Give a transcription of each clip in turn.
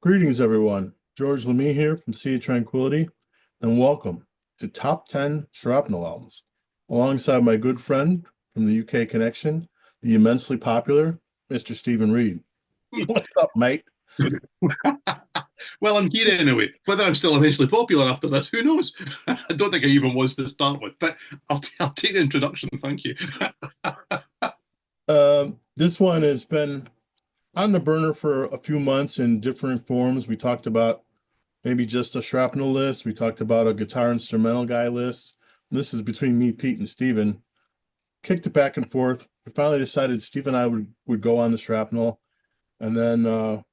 Greetings, everyone. George Lamie here from Sea of Tranquility, and welcome to Top 10 Shrapnel Albums, alongside my good friend from the UK connection, the immensely popular Mr. Stephen Reid. What's up, mate? Well, I'm here anyway. Whether I'm still immensely popular after this, who knows? I don't think I even was to start with, but I'll take the introduction. Thank you. This one has been on the burner for a few months in different forms. We talked about maybe just a shrapnel list. We talked about a guitar instrumental guy list. This is between me, Pete, and Steven. Kicked it back and forth. We finally decided Steve and I would go on the shrapnel. And then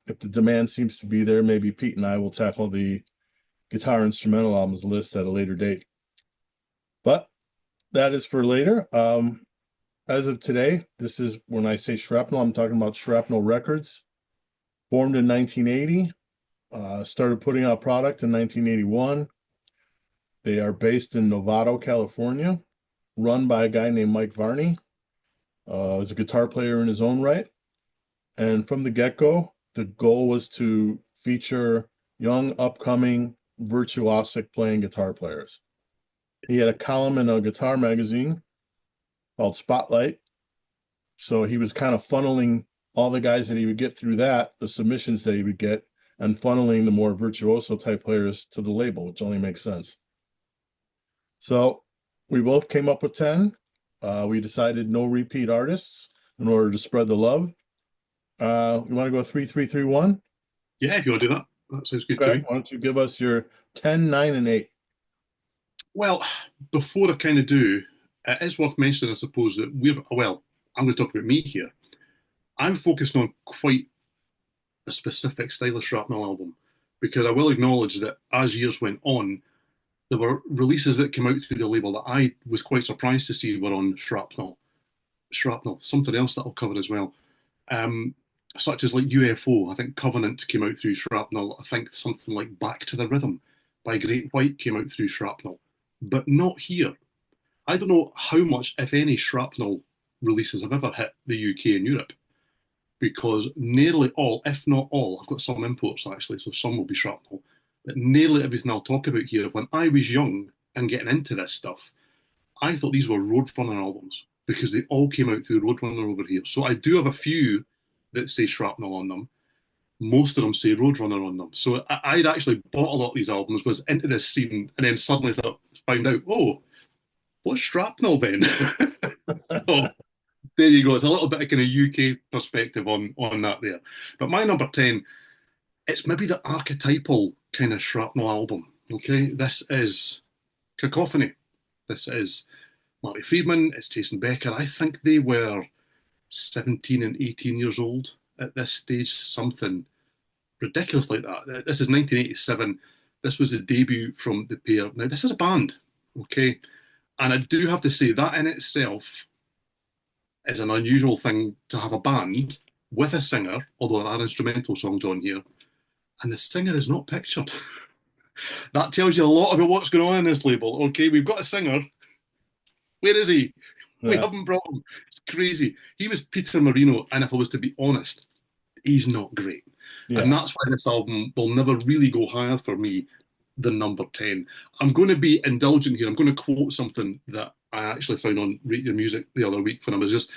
if the demand seems to be there, maybe Pete and I will tackle the guitar instrumental albums list at a later date. But that is for later. As of today, this is when I say shrapnel, I'm talking about Shrapnel Records, formed in 1980. Started putting out product in 1981. They are based in Novato, California, run by a guy named Mike Varney. He's a guitar player in his own right. And from the get-go, the goal was to feature young, upcoming, virtuosic playing guitar players. He had a column in a guitar magazine called Spotlight. So he was kind of funneling all the guys that he would get through that, the submissions that he would get, and funneling the more virtuoso type players to the label, which only makes sense. So we both came up with 10. We decided no repeat artists in order to spread the love. You want to go 3-3-3-1? Yeah, if you want to do that, that sounds good to Okay. me. Why don't you give us your 10, 9, and 8? Well, before I kind of do, it is worth mentioning, I suppose, that I'm going to talk about me here. I'm focused on quite a specific style of shrapnel album because I will acknowledge that as years went on, there were releases that came out through the label that I was quite surprised to see were on Shrapnel. Shrapnel, something else that I'll cover as well. Um, Such as like UFO. I think Covenant came out through Shrapnel. I think something like Back to the Rhythm by Great White came out through Shrapnel, but not here. I don't know how much, if any, Shrapnel releases have ever hit the UK and Europe because nearly all, if not all, I've got some imports actually, so some will be Shrapnel, but nearly everything I'll talk about here, when I was young and getting into this stuff, I thought these were Roadrunner albums because they all came out through Roadrunner over here. So I do have a few that say Shrapnel on them. Most of them say Roadrunner on them. So I'd actually bought a lot of these albums, was into this scene, and then suddenly found out, oh, what's Shrapnel then? So there you go. It's a little bit of kind of UK perspective on that there. But my number 10, it's maybe the archetypal kind of Shrapnel album. Okay, this is Cacophony. This is Marty Friedman, it's Jason Becker. I think they were 17 and 18 years old at this stage, something ridiculous like that. This is 1987. This was the debut from the pair. Now, this is a band, okay? And I do have to say that in itself is an unusual thing to have a band with a singer, although there are instrumental songs on here, and the singer is not pictured. That tells you a lot about what's going on in this label. Okay, we've got a singer. Where is he? We Yeah. haven't brought him. It's crazy. He was Peter Marino, and if I was to be honest, he's not great. And Yeah. that's why this album will never really go higher for me than number 10. I'm going to be indulgent here. I'm going to quote something that I actually found on Rate Your Music the other week when I was just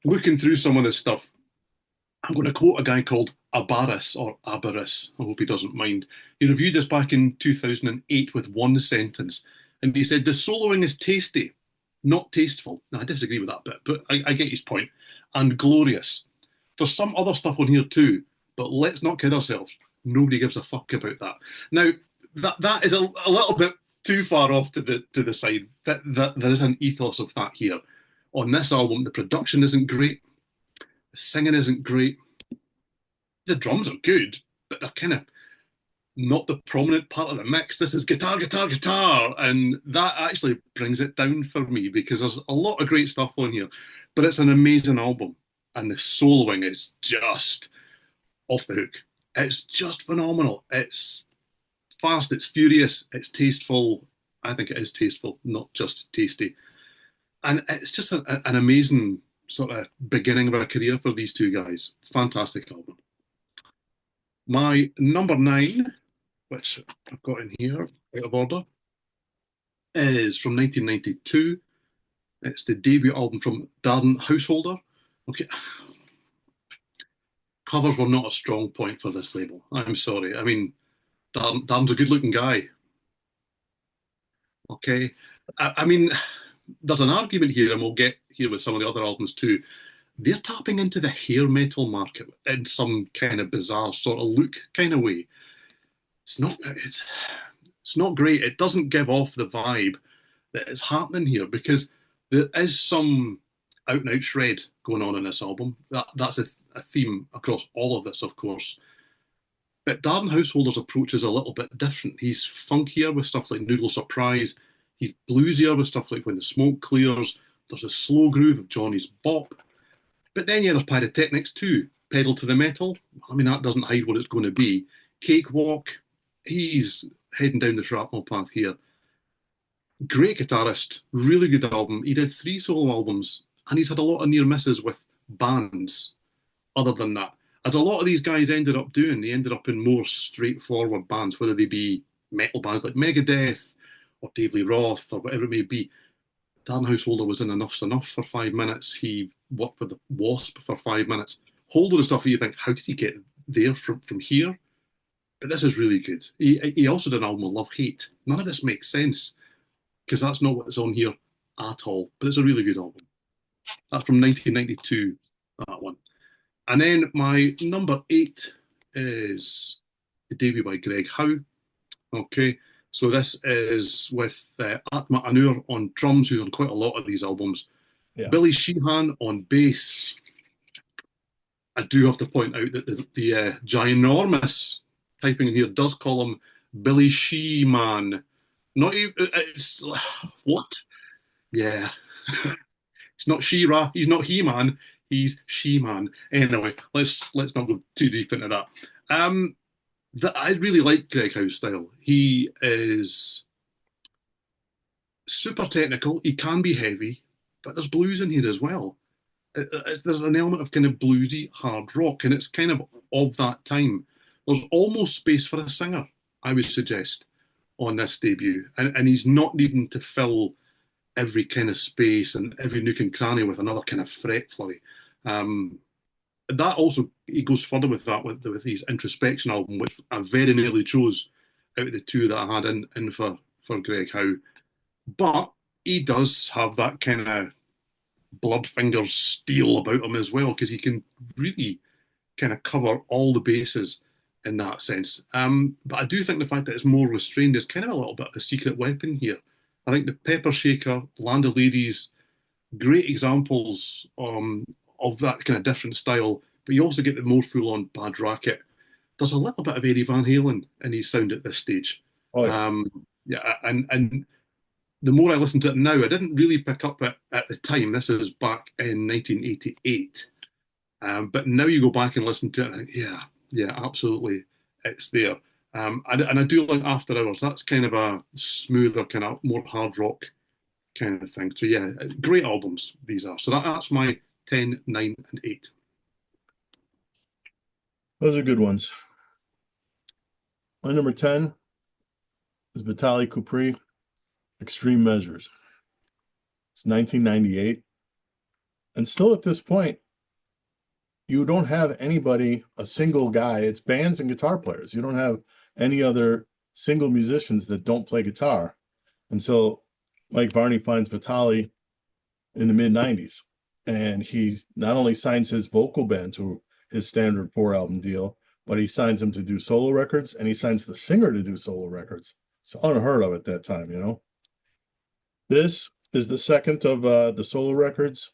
looking through some of this stuff. I'm going to quote a guy called Abaris or Abaris. I hope he doesn't mind. He reviewed this back in 2008 with one sentence. And he said, the soloing is tasty, not tasteful. Now, I disagree with that bit, but I get his point. And glorious. There's some other stuff on here too, but let's not kid ourselves. Nobody gives a fuck about that. Now, that is a little bit too far off to the side. That there is an ethos of that here. On this album, the production isn't great, the singing isn't great, the drums are good, but they're kind of not the prominent part of the mix. This is guitar, guitar, guitar, and that actually brings it down for me because there's a lot of great stuff on here, but it's an amazing album, and the soloing is just off the hook. It's just phenomenal. It's fast, it's furious, it's tasteful. I think it is tasteful, not just tasty. And it's just an amazing sort of beginning of a career for these two guys. Fantastic album. My number 9, which I've got in here out of order, is from 1992. It's the debut album from Darren Householder. Okay, covers were not a strong point for this label. I'm sorry. I mean, Darren's a good-looking guy. Okay, I mean, there's an argument here, and we'll get here with some of the other albums too. They're tapping into the hair metal market in some kind of bizarre sort of look kind of way. It's not great. It doesn't give off the vibe that is happening here because there is some out and out shred going on in this album. That's a theme across all of this, of course. But Darren Householder's approach is a little bit different. He's funkier with stuff like Noodle Surprise. He's bluesier with stuff like When the Smoke Clears. There's a slow groove of Johnny's Bop. But then, yeah, there's pyrotechnics too. Pedal to the metal. I mean, that doesn't hide what it's going to be. Cakewalk. He's heading down the shrapnel path here. Great guitarist. Really good album. He did 3 solo albums, and he's had a lot of near misses with bands other than that. As a lot of these guys ended up doing, they ended up in more straightforward bands, whether they be metal bands like Megadeth or Dave Lee Roth or whatever it may be. Darren Householder was in Enough's Enough for 5 minutes. He worked with the Wasp for 5 minutes. Whole lot of stuff you think, how did he get there from here? But this is really good. He also did an album with Love Hate. None of this makes sense because that's not what's on here at all. But it's a really good album. That's from 1992, that one. And then my number 8 is the debut by Greg Howe. Okay, so this is with Atma Anur on drums, who's on quite a lot of these albums. Yeah. Billy Sheehan on bass. I do have to point out that the ginormous typing in here does call him Billy Sheeman. Not even, it's, what? Yeah. It's not She-Ra, he's not He-Man, he's She-Man. Anyway, let's not go too deep into that. I really like Greg Howe's style. He is super technical. He can be heavy, but there's blues in here as well. There's an element of kind of bluesy hard rock, and it's kind of that time. There's almost space for a singer, I would suggest, on this debut, and he's not needing to fill every kind of space and every nook and cranny with another kind of fret flurry. That also, he goes further with that with his Introspection album, which I very nearly chose out of the 2 that I had in for Greg Howe. But he does have that kind of blood fingers steel about him as well, because he can really kind of cover all the bases in that sense. But I do think the fact that it's more restrained is kind of a little bit of a secret weapon here. I think the Pepper Shaker, Land of Ladies, great examples of that kind of different style, but you also get the more full-on Bad Racket. There's a little bit of Eddie Van Halen in his sound at this stage. Oh, yeah. Yeah, and the more I listen to it now, I didn't really pick up it at the time. This is back in 1988. But now you go back and listen to it, I think, yeah, absolutely, it's there. And I do like After Hours. That's kind of a smoother, kind of more hard rock kind of thing. So yeah, great albums these are. So that's my 10, 9, and 8. Those are good ones. My number 10 is Vitalij Kuprij, Extreme Measures. It's 1998. And still at this point, you don't have anybody, a single guy. It's bands and guitar players. You don't have any other single musicians that don't play guitar until Mike Varney finds Vitalij in the mid-90s. And he not only signs his vocal band to his standard 4-album deal, but he signs him to do solo records, and he signs the singer to do solo records. It's unheard of at that time, you know. This is the second of the solo records.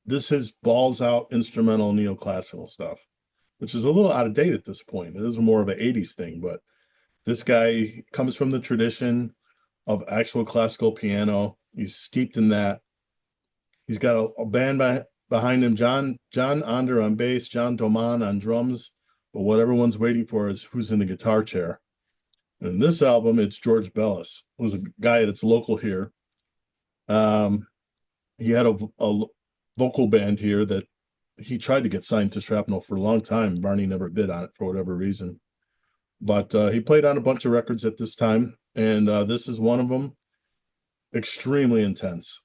This is balls out instrumental neoclassical stuff, which is a little out of date at this point. It is more of an 80s thing, but this guy comes from the tradition of actual classical piano. He's steeped in that. He's got a band behind him, John Onder on bass, John Doman on drums, but what everyone's waiting for is who's in the guitar chair. And in this album, it's George Bellis, who's a guy that's local here. He had a vocal band here that he tried to get signed to Shrapnel for a long time. Barney never bid on it for whatever reason. But he played on a bunch of records at this time, and this is one of them. Extremely intense.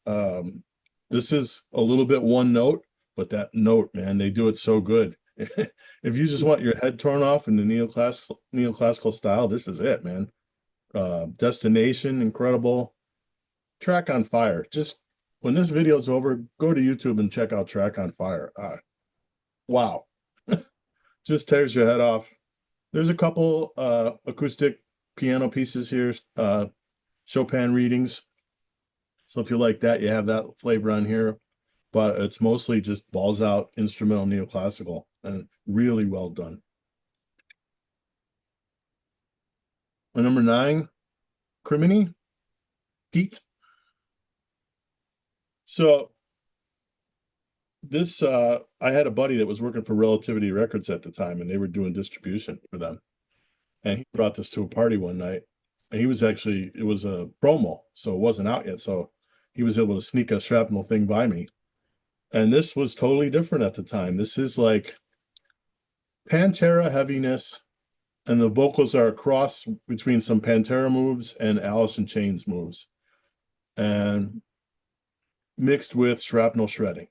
This is a little bit one note, but that note, man, they do it so good. If you just want your head torn off in the neoclassical style, this is it, man. Destination, incredible. Track on Fire. Just when this video is over, go to YouTube and check out Track on Fire. Wow. Just tears your head off. There's a couple acoustic piano pieces here, Chopin readings. So if you like that, you have that flavor on here, but it's mostly just balls out instrumental neoclassical and really well done. And number 9, Criminy, Pete. So this, I had a buddy that was working for Relativity Records at the time, and they were doing distribution for them. And he brought this to a party one night, and it was a promo, so it wasn't out yet. So he was able to sneak a Shrapnel thing by me. And this was totally different at the time. This is like Pantera heaviness, and the vocals are a cross between some Pantera moves and Alice in Chains moves, and mixed with Shrapnel shredding.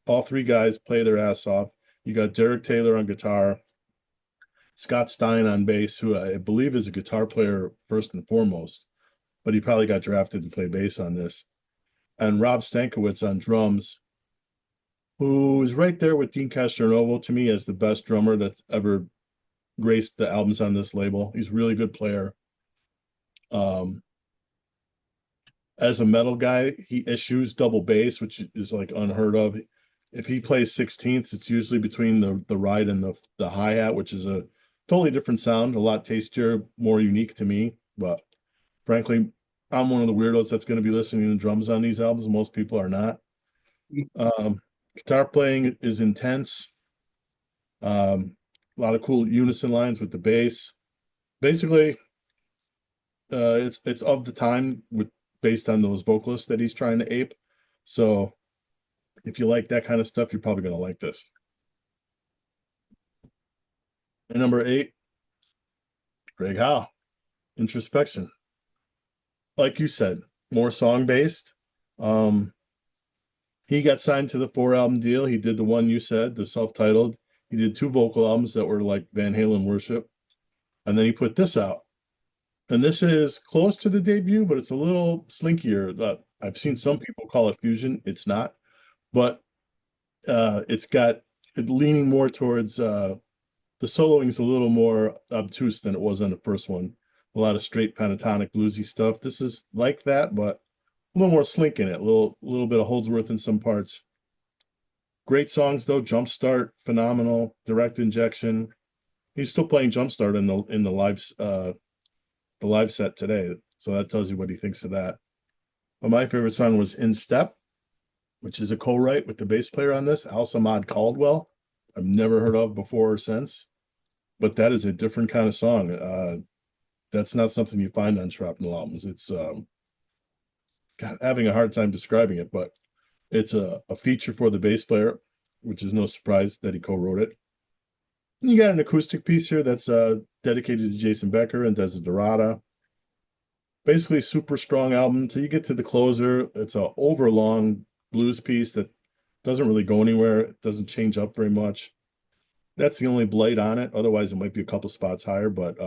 All 3 guys play their ass off. You got Derek Taylor on guitar, Scott Stein on bass, who I believe is a guitar player first and foremost, but he probably got drafted to play bass on this, and Rob Stankiewicz on drums, who is right there with Dean Castronovo to me as the best drummer that's ever graced the albums on this label. He's a really good player. As a metal guy, he eschews double bass, which is like unheard of. If he plays 16ths, it's usually between the ride and the hi-hat, which is a totally different sound, a lot tastier, more unique to me. But frankly, I'm one of the weirdos that's going to be listening to drums on these albums. Most people are not. Guitar playing is intense. A lot of cool unison lines with the bass. Basically, it's of the time based on those vocalists that he's trying to ape. So if you like that kind of stuff, you're probably going to like this. And number 8, Greg Howe, Introspection. Like you said, more song-based. He got signed to the 4-album deal. He did the one you said, the self-titled. He did 2 vocal albums that were like Van Halen worship. And then he put this out. And this is close to the debut, but it's a little slinkier. I've seen some people call it fusion. It's not. But it's got it leaning more towards the soloing's a little more obtuse than it was on the first one. A lot of straight pentatonic bluesy stuff. This is like that, but a little more slink in it. A little bit of Holdsworth in some parts. Great songs though. Jumpstart, phenomenal. Direct Injection. He's still playing Jumpstart in the live set today. So that tells you what he thinks of that. But my favorite song was In Step, which is a co-write with the bass player on this, Al-Samad Caldwell. I've never heard of before or since, but that is a different kind of song. That's not something you find on Shrapnel albums. It's having a hard time describing it, but it's a feature for the bass player, which is no surprise that he co-wrote it. And you got an acoustic piece here that's dedicated to Jason Becker and Desiderata. Basically, super strong album. Until you get to the closer, it's an overlong blues piece that doesn't really go anywhere. It doesn't change up very much. That's the only blight on it. Otherwise, it might be a couple spots higher, but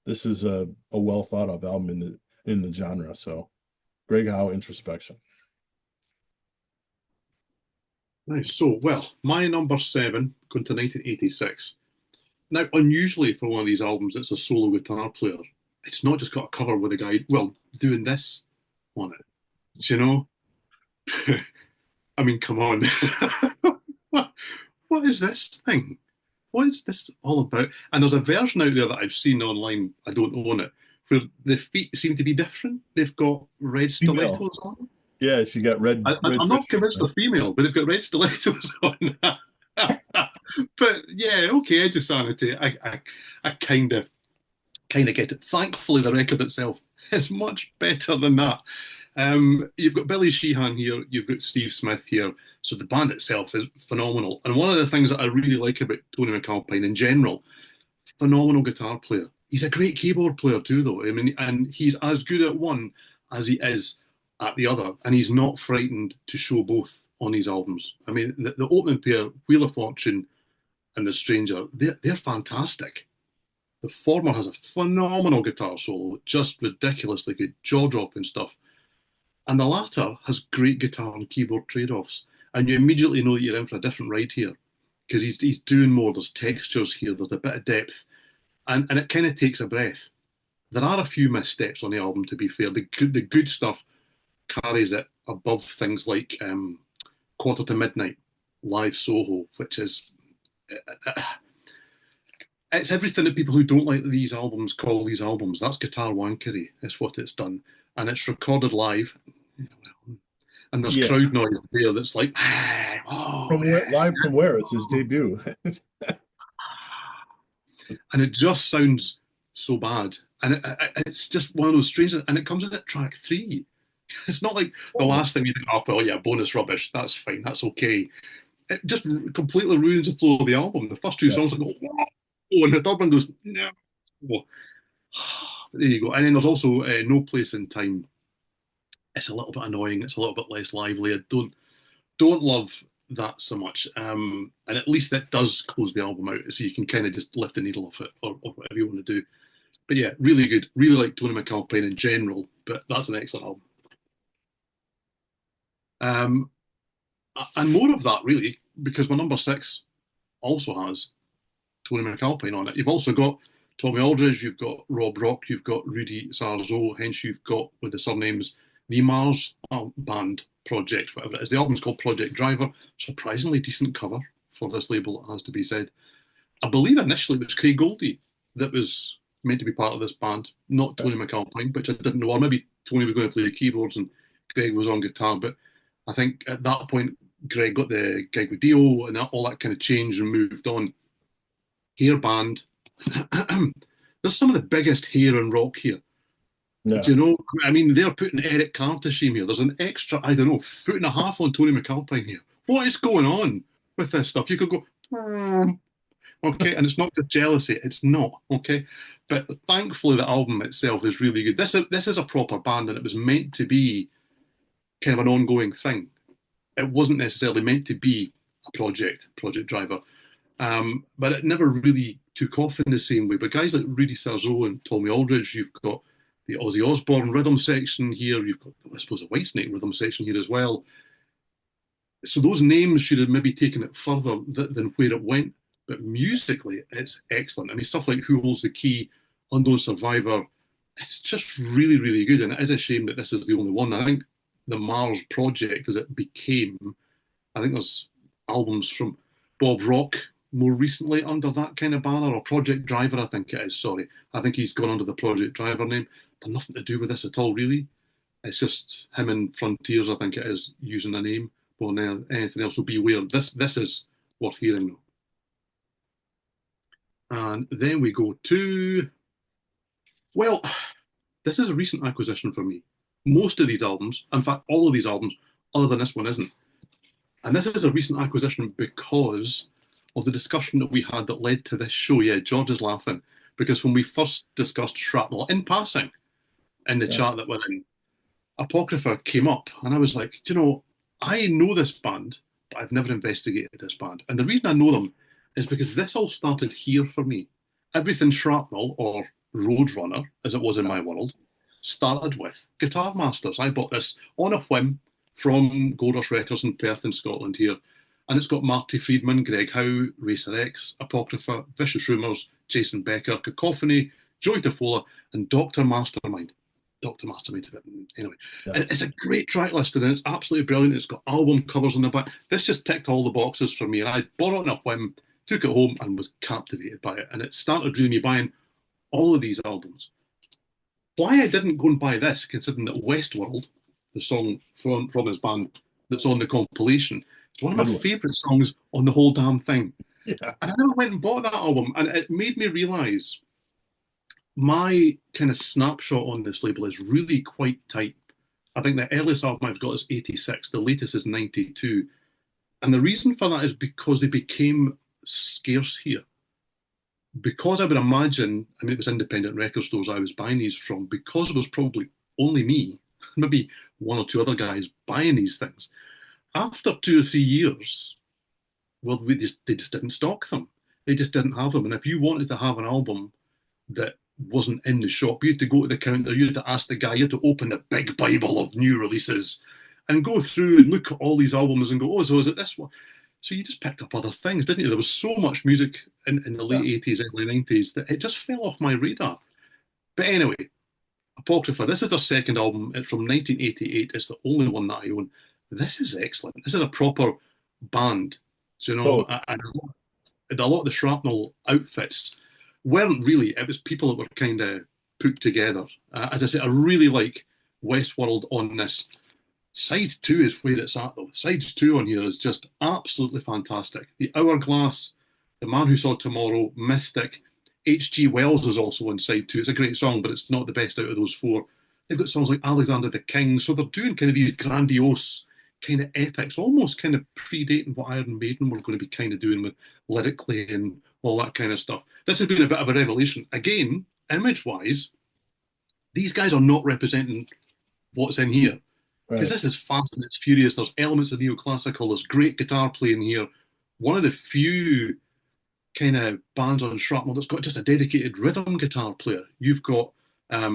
this is a well thought of album in the genre. So, Greg Howe, Introspection. Nice. So, well, my number 7, going to 1986. Now, unusually for one of these albums, it's a solo guitar player. It's not just got a cover with a guy, well, doing this on it. Do you know? I mean, come on. what is this thing? What is this all about? And there's a version out there that I've seen online, I don't own it, where the feet seem to be different. They've got red stilettos on them. Yeah, she got red. I'm not convinced they're female, but they've got red stilettos on. But yeah, okay, Edge of Sanity. I kind of get it. Thankfully, the record itself is much better than that. You've got Billy Sheehan here, you've got Steve Smith here. So the band itself is phenomenal. And one of the things that I really like about Tony MacAlpine in general, phenomenal guitar player. He's a great keyboard player too, though. I mean, and he's as good at one as he is at the other, and he's not frightened to show both on his albums. I mean, the opening pair, Wheel of Fortune and The Stranger, they're fantastic. The former has a phenomenal guitar solo, just ridiculously good, jaw-dropping stuff. And the latter has great guitar and keyboard trade-offs. And you immediately know that you're in for a different ride here because he's doing more. There's textures here, there's a bit of depth, and it kind of takes a breath. There are a few missteps on the album, to be fair. The good stuff carries it above things like Quarter to Midnight, Live Soho, which is it's everything that people who don't like these albums call these albums. That's guitar wankery. It's what it's done, and it's recorded live, and there's Yeah. crowd noise there that's like, oh, From where, live from where? It's his debut. and it just sounds so bad, and it's just one of those strange. And it comes in at track 3. It's not like the last thing you think, oh, well, yeah, bonus rubbish. That's fine. That's okay. It just completely ruins the flow of the album. The first two songs go, whoa, and the third one goes, no. Whoa. There you go. And then there's also No Place in Time. It's a little bit annoying. It's a little bit less lively. I don't love that so much. And at least that does close the album out, so you can kind of just lift the needle off it or whatever you want to do. But yeah, really good. Really like Tony MacAlpine in general, but that's an excellent album. And more of that, really, because my number 6 also has Tony MacAlpine on it. You've also got Tommy Aldridge, you've got Rob Rock, you've got Rudy Sarzo, hence you've got, with the surnames, the Mars Band Project, whatever it is. The album's called Project Driver. Surprisingly decent cover for this label, it has to be said. I believe initially it was Craig Goldie that was meant to be part of this band, not Tony MacAlpine, which I didn't know. Or maybe Tony was going to play the keyboards and Greg was on guitar, but I think at that point Greg got the gig with Dio and all that kind of changed and moved on. Hair band. There's some of the biggest hair and rock here. Yeah. Do you know? I mean, they're putting Eric Carr to shame here. There's an extra, I don't know, 1.5 foot on Tony MacAlpine here. What is going on with this stuff? You could go, okay, and it's not just jealousy. It's not, okay? But thankfully, the album itself is really good. This is a proper band, and it was meant to be kind of an ongoing thing. It wasn't necessarily meant to be a Project Driver. But it never really took off in the same way. But guys like Rudy Sarzo and Tommy Aldridge, you've got the Ozzy Osbourne rhythm section here, you've got, I suppose, a Whitesnake rhythm section here as well. So those names should have maybe taken it further than where it went. But musically, it's excellent. I mean, stuff like Who Holds the Key, Unknown Survivor, it's just really, really good. And it is a shame that this is the only one. I think the Mars Project, as it became, I think there's albums from Bob Rock more recently under that kind of banner, or Project Driver, I think it is. Sorry, I think he's gone under the Project Driver name. But nothing to do with this at all, really. It's just him and Frontiers, I think it is, using a name. Well, now anything else will be weird. This is worth hearing, though. And then we go to, well, this is a recent acquisition for me. Most of these albums, in fact, all of these albums, other than this one, isn't. And this is a recent acquisition because of the discussion that we had that led to this show. Yeah, George is laughing because when we first discussed Shrapnel in passing in the chat that we're in, Apocrypha came up, and I was like, do you know, I know this band, but I've never investigated this band. And the reason I know them is because this all started here for me. Everything Shrapnel, or Roadrunner, as it was in my world, started with Guitar Masters. I bought this on a whim from Gold Rush Records in Perth in Scotland here. And it's got Marty Friedman, Greg Howe, Racer X, Apocrypha, Vicious Rumours, Jason Becker, Cacophony, Joey Tafola, and Dr. Mastermind. Dr. Mastermind's a bit, anyway. Yeah. It's a great track list, and it's absolutely brilliant. It's got album covers on the back. This just ticked all the boxes for me, and I bought it on a whim, took it home, and was captivated by it. And it started really me buying all of these albums. Why I didn't go and buy this, considering that Westworld, the song from his band that's on the compilation, it's one of my favourite songs on the whole damn thing. Yeah. And I never went and bought that album, and it made me realise my kind of snapshot on this label is really quite tight. I think the earliest album I've got is 86, the latest is 92. And the reason for that is because they became scarce here. Because I would imagine, I mean, it was independent record stores I was buying these from, because it was probably only me, maybe one or two other guys buying these things. After 2 or 3 years, well, they just didn't stock them. They just didn't have them. And if you wanted to have an album that wasn't in the shop, you had to go to the counter, you had to ask the guy, you had to open the big Bible of new releases and go through and look at all these albums and go, oh, so is it this one? So you just picked up other things, didn't you? There was so much music in the late 80s, early 90s that it just fell off my radar. But anyway, Apocrypha, this is their second album. It's from 1988. It's the only one that I own. This is excellent. This is a proper band. So, you know, So and a lot of the Shrapnel outfits weren't really, it was people that were kind of put together. As I said, I really like Westworld on this. Side two is where it's at, though. Side two on here is just absolutely fantastic. The Hourglass, The Man Who Saw Tomorrow, Mystic, H.G. Wells is also on side two. It's a great song, but it's not the best out of those four. They've got songs like Alexander the King, so they're doing kind of these grandiose kind of epics, almost kind of predating what Iron Maiden were going to be kind of doing with lyrically and all that kind of stuff. This has been a bit of a revelation. Again, image-wise, these guys are not representing what's in here because right. this is fast and it's furious. There's elements of neoclassical. There's great guitar playing here. One of the few kind of bands on Shrapnel that's got just a dedicated rhythm guitar player. You've got a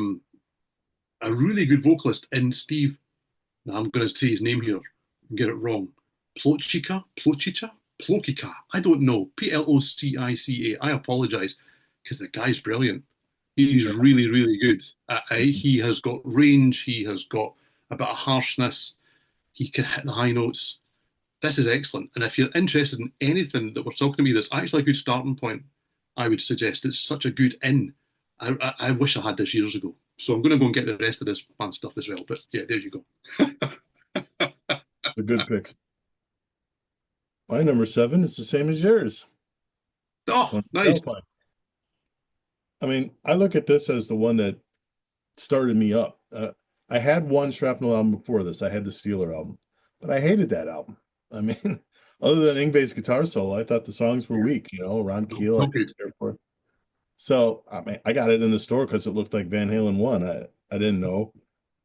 really good vocalist in Steve. Now I'm going to say his name here and get it wrong. Plocica. I don't know. Plocica. I apologize because the guy's brilliant. He's Yeah. really, really good. He has got range. He has got a bit of harshness. He can hit the high notes. This is excellent. And if you're interested in anything that we're talking to me that's actually a good starting point, I would suggest it's such a good in. I wish I had this years ago. So I'm going to go and get the rest of this band stuff as well. But yeah, there you go. The good picks. My number 7 is the same as yours. Oh, On nice. MacAlpine. I mean, I look at this as the one that started me up. I had one Shrapnel album before this. I had the Steeler album, but I hated that album. I mean, other than Yngwie's guitar solo, I thought the songs were weak. You know, Ron Keel, I Not couldn't good. care for. So I mean, I got it in the store because it looked like Van Halen one. I didn't know,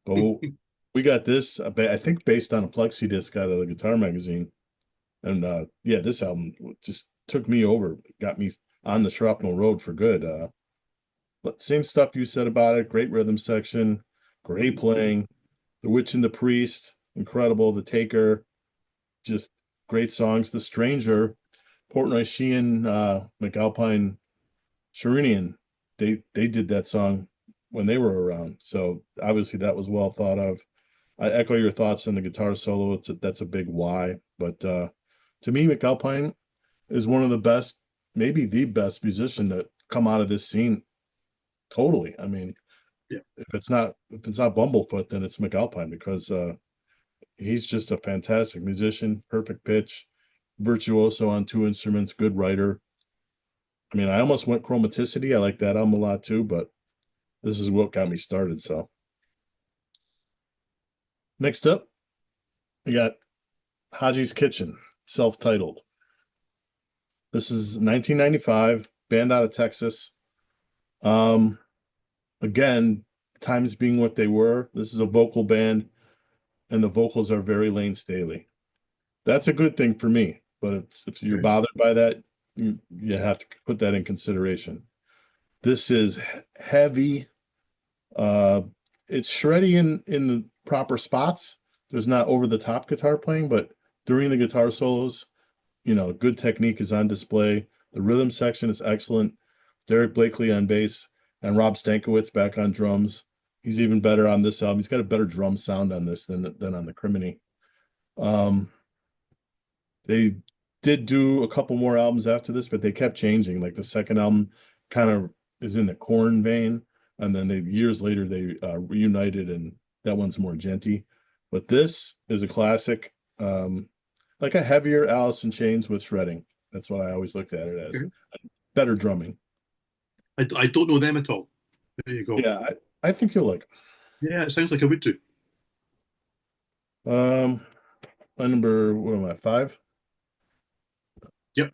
but we got this. I think based on a plexi disc out of the Guitar Magazine, and yeah, this album just took me over, got me on the Shrapnel road for good. But same stuff you said about it. Great rhythm section, great playing. The Witch and the Priest, incredible. The Taker, just great songs. The Stranger, Portnoy Sheehan, MacAlpine, Sharinian, they did that song when they were around. So obviously that was well thought of. I echo your thoughts on the guitar solo. That's a big why. But to me, MacAlpine is one of the best, maybe the best musician that come out of this scene. Totally. I mean, Yeah. if it's not Bumblefoot, then it's MacAlpine because he's just a fantastic musician, perfect pitch, virtuoso on two instruments, good writer. I mean, I almost went Chromaticity. I like that album a lot too, but this is what got me started. So next up, we got Haji's Kitchen, self-titled. This is 1995, band out of Texas. Um, Again, times being what they were, this is a vocal band, and the vocals are very Lane Staley. That's a good thing for me, but if you're Okay. bothered by that, you have to put that in consideration. This is heavy. Uh, it's shreddy in the proper spots. There's not over the top guitar playing, but during the guitar solos, good technique is on display. The rhythm section is excellent. Derek Blakely on bass and Rob Stankiewicz back on drums. He's even better on this album. He's got a better drum sound on this than on the Criminy. They did do a couple more albums after this, but they kept changing. Like the second album kind of is in the Korn vein, and then years later they reunited, and that one's more genty. But this is a classic, like a heavier Alice in Chains with shredding. That's what I always looked at it as. Okay. Better drumming. I don't know them at all. There you go. Yeah, I think you'll like it. Yeah, it sounds like I would do. Um, my number, what am I, five? Yep.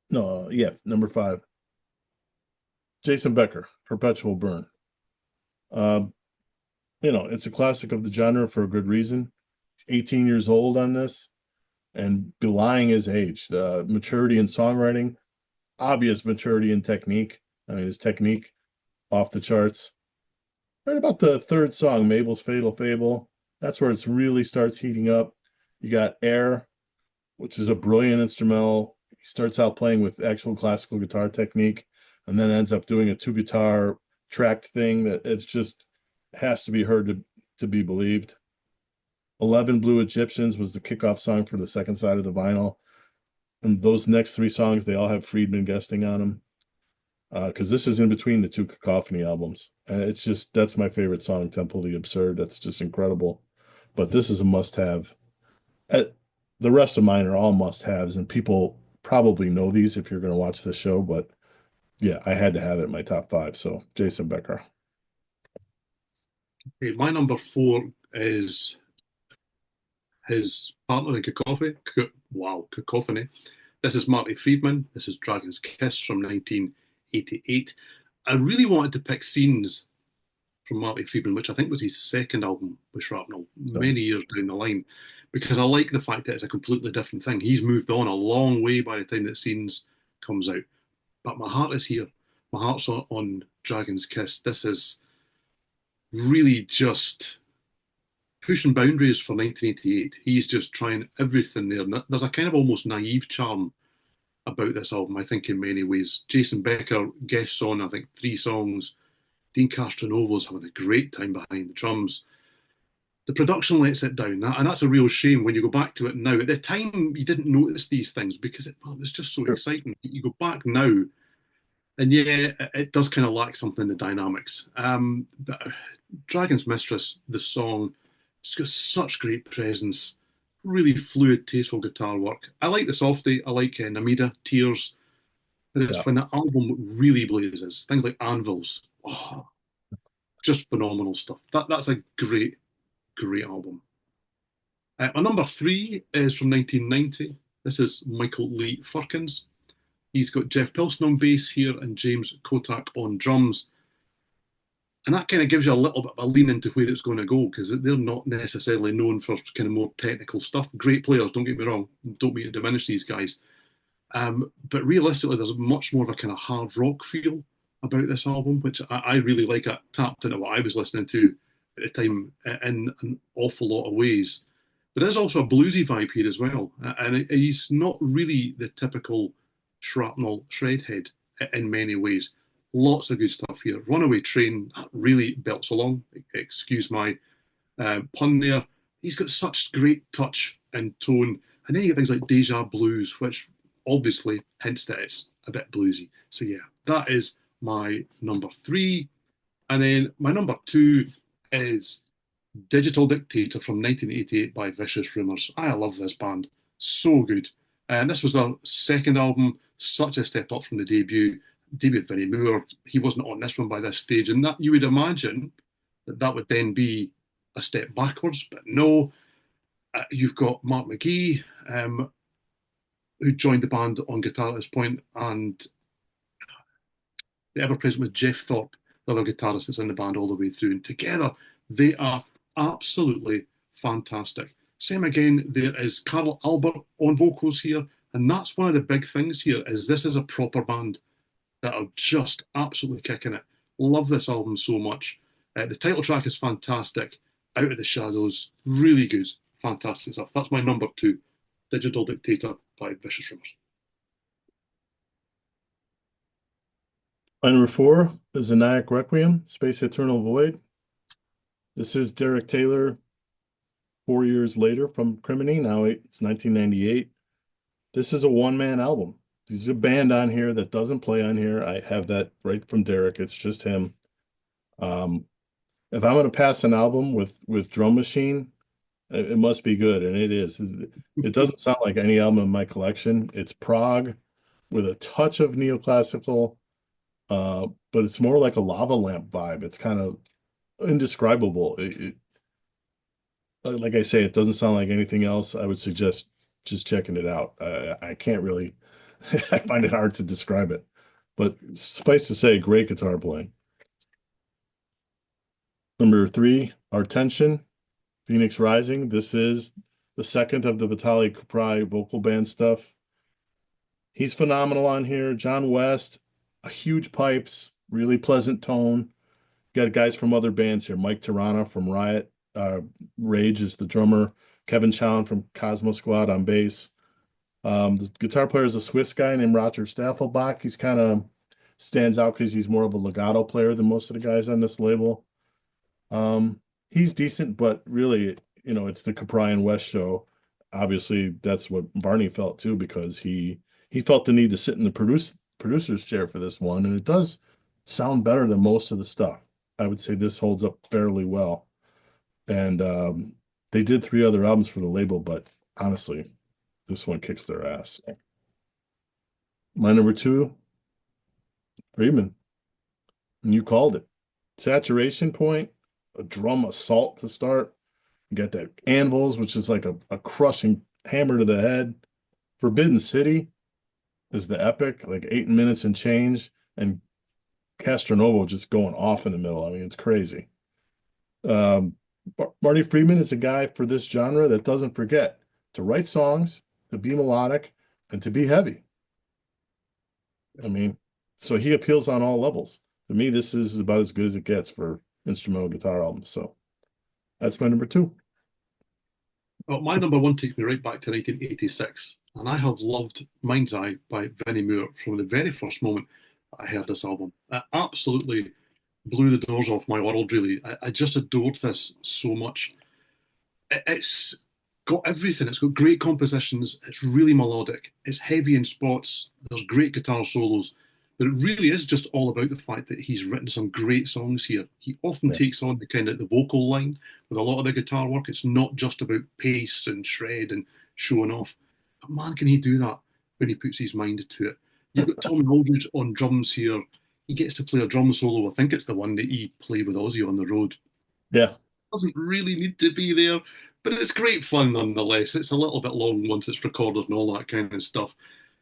No, yeah, number five. Jason Becker, Perpetual Burn. Um, it's a classic of the genre for a good reason. 18 years old on this and belying his age. The maturity in songwriting, obvious maturity in technique. I mean, his technique off the charts. Right about the third song, Mabel's Fatal Fable, that's where it really starts heating up. You got Air, which is a brilliant instrumental. He starts out playing with actual classical guitar technique and then ends up doing a two guitar tracked thing that it's just has to be heard to be believed. 11 Blue Egyptians was the kickoff song for the second side of the vinyl. And those next three songs, they all have Friedman guesting on them. Because this is in between the two Cacophony albums. And it's just, that's my favorite song, Temple of the Absurd. That's just incredible. But this is a must have. The rest of mine are all must haves, and people probably know these if you're going to watch this show. But yeah, I had to have it in my top five. So Jason Becker. Okay, my number four is his partner in Cacophony. Wow, Cacophony. This is Marty Friedman. This is Dragon's Kiss from 1988. I really wanted to pick scenes from Marty Friedman, which I think was his second album with Shrapnel, So many years down the line, because I like the fact that it's a completely different thing. He's moved on a long way by the time that Scenes comes out. But my heart is here. My heart's on Dragon's Kiss. This is really just pushing boundaries for 1988. He's just trying everything there. And there's a kind of almost naive charm about this album, I think, in many ways. Jason Becker guests on, I think, three songs. Dean Castronovo's having a great time behind the drums. The production lets it down, and that's a real shame when you go back to it now. At the time, you didn't notice these things because it was just so sure. exciting. You go back now, and yeah, it does kind of lack something in the dynamics. Dragon's Mistress, the song, it's got such great presence, really fluid, tasteful guitar work. I like the softy, I like Namida, Tears, but Yeah. it's when the album really blazes. Things like Anvils, oh, just phenomenal stuff. That's a great album. My number three is from 1990. This is Michael Lee Firkins. He's got Jeff Pilson on bass here and James Kotak on drums. And that kind of gives you a little bit of a lean into where it's going to go because they're not necessarily known for kind of more technical stuff. Great players, don't get me wrong. Don't mean to diminish these guys. But realistically, there's much more of a kind of hard rock feel about this album, which I really like. It tapped into what I was listening to at the time in an awful lot of ways. There is also a bluesy vibe here as well, and he's not really the typical shrapnel shredhead in many ways. Lots of good stuff here. Runaway Train really belts along. Excuse my pun there. He's got such great touch and tone. And then you get things like Deja Blues, which obviously hints that it's a bit bluesy. So yeah, that is my number three. And then my number two is Digital Dictator from 1988 by Vicious Rumours. I love this band. So good. And this was their second album, such a step up from the debut. David Vinnie Moore, he wasn't on this one by this stage. And that you would imagine that that would then be a step backwards, but no. You've got Mark McGee, who joined the band on guitar at this point, and the ever present with Jeff Thorpe, the other guitarist that's in the band all the way through. And together, they are absolutely fantastic. Same again, there is Carl Albert on vocals here, and that's one of the big things here is this is a proper band that are just absolutely kicking it. Love this album so much. The title track is fantastic. Out of the Shadows, really good, fantastic stuff. That's my number two, Digital Dictator by Vicious Rumours. My number four is Anayak Requiem, Space Eternal Void. This is Derek Taylor 4 years later from Criminy. Now it's 1998. This is a one-man album. There's a band on here that doesn't play on here. I have that right from Derek. It's just him. Um, if I'm going to pass an album with drum machine, it must be good, and it is. It doesn't sound like any album in my collection. It's prog with a touch of neoclassical, but it's more like a lava lamp vibe. It's kind of indescribable. like I say, it doesn't sound like anything else. I would suggest just checking it out. I can't really, I find it hard to describe it, but suffice to say, great guitar playing. Number three, Artension, Phoenix Rising. This is the second of the Vitalij Kuprij vocal band stuff. He's phenomenal on here. John West, a huge pipes, really pleasant tone. Got guys from other bands here. Mike Tirana from Riot. Rage is the drummer. Kevin Chown from Cosmo Squad on bass. The guitar player is a Swiss guy named Roger Staffelbach. He's kind of stands out because he's more of a legato player than most of the guys on this label. He's decent, but really, it's the Kuprij and West show. Obviously, that's what Barney felt too, because he felt the need to sit in the producer's chair for this one, and it does sound better than most of the stuff. I would say this holds up fairly well. And they did 3 other albums for the label, but honestly, this one kicks their ass. My number two, Freeman, and you called it. Saturation point, a drum assault to start. You got that anvils, which is like a crushing hammer to the head. Forbidden City is the epic, like 8 minutes and change, and Castronovo just going off in the middle. I mean, it's crazy. Um, Marty Friedman is a guy for this genre that doesn't forget to write songs, to be melodic, and to be heavy. I mean, so he appeals on all levels. To me, this is about as good as it gets for instrumental guitar albums. So that's my number two. Well, my number one takes me right back to 1986, and I have loved Mind's Eye by Vinnie Moore from the very first moment I heard this album. It absolutely blew the doors off my world, really. I just adored this so much. It's got everything. It's got great compositions. It's really melodic. It's heavy in spots. There's great guitar solos. But it really is just all about the fact that he's written some great songs here. He often Yeah. takes on the kind of the vocal line with a lot of the guitar work. It's not just about pace and shred and showing off. But man, can he do that when he puts his mind to it? You've got Tom Aldridge on drums here. He gets to play a drum solo. I think it's the one that he played with Ozzy on the road. Yeah. Doesn't really need to be there, but it's great fun nonetheless. It's a little bit long once it's recorded and all that kind of stuff.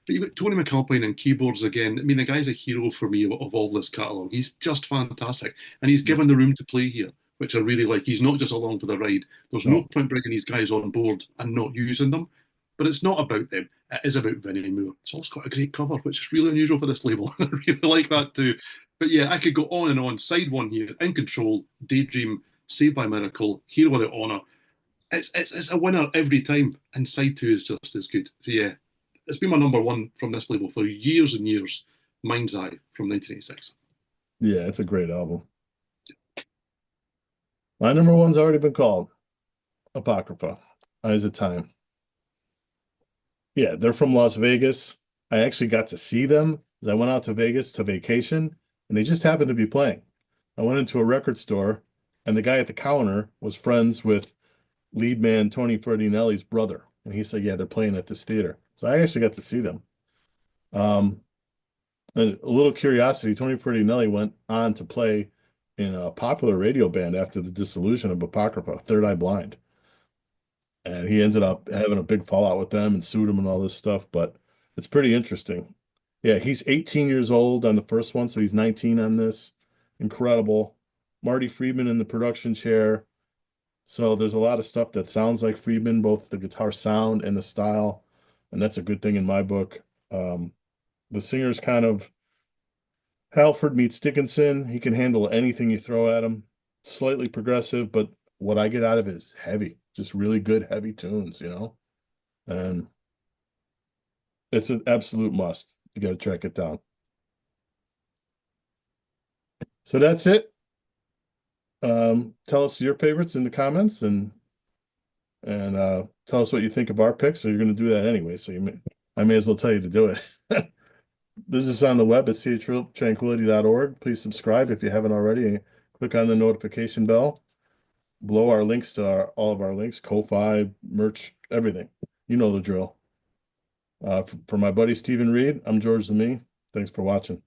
But you've got Tony MacAlpine and keyboards again. I mean, the guy's a hero for me of all this catalogue. He's just fantastic. And he's given the room to play here, which I really like. He's not just along for the ride. There's no No. point bringing these guys on board and not using them. But it's not about them. It is about Vinnie Moore. It's also got a great cover, which is really unusual for this label. I really like that too. But yeah, I could go on and on. Side one here, In Control, Daydream, Saved by Miracle, Here Without Honor. It's a winner every time. And side two is just as good. So yeah, it's been my number one from this label for years and years. Mind's Eye from 1986. Yeah, it's a great album. My number one's already been called Apocrypha, Eyes of Time. Yeah, they're from Las Vegas. I actually got to see them as I went out to Vegas to vacation, and they just happened to be playing. I went into a record store, and the guy at the counter was friends with lead man Tony Ferdinelli's brother. And he said, yeah, they're playing at this theater. So I actually got to see them. Um, and a little curiosity, Tony Ferdinelli went on to play in a popular radio band after the dissolution of Apocrypha, Third Eye Blind. And he ended up having a big fallout with them and sued them and all this stuff. But it's pretty interesting. Yeah, he's 18 years old on the first one, so he's 19 on this. Incredible. Marty Friedman in the production chair. So there's a lot of stuff that sounds like Friedman, both the guitar sound and the style, and that's a good thing in my book. The singer's kind of Halford meets Dickinson. He can handle anything you throw at him. Slightly progressive, but what I get out of it is heavy, just really good heavy tunes. And it's an absolute must. You got to track it down. So that's it. Tell us your favorites in the comments and tell us what you think of our picks. So you're going to do that anyway. So I may as well tell you to do it. This is on the web at chtranquility.org. Please subscribe if you haven't already and click on the notification bell. Below our links to all of our links, Ko-Fi, merch, everything. You know the drill. For my buddy Stephen Reid, I'm George Lamie. Thanks for watching.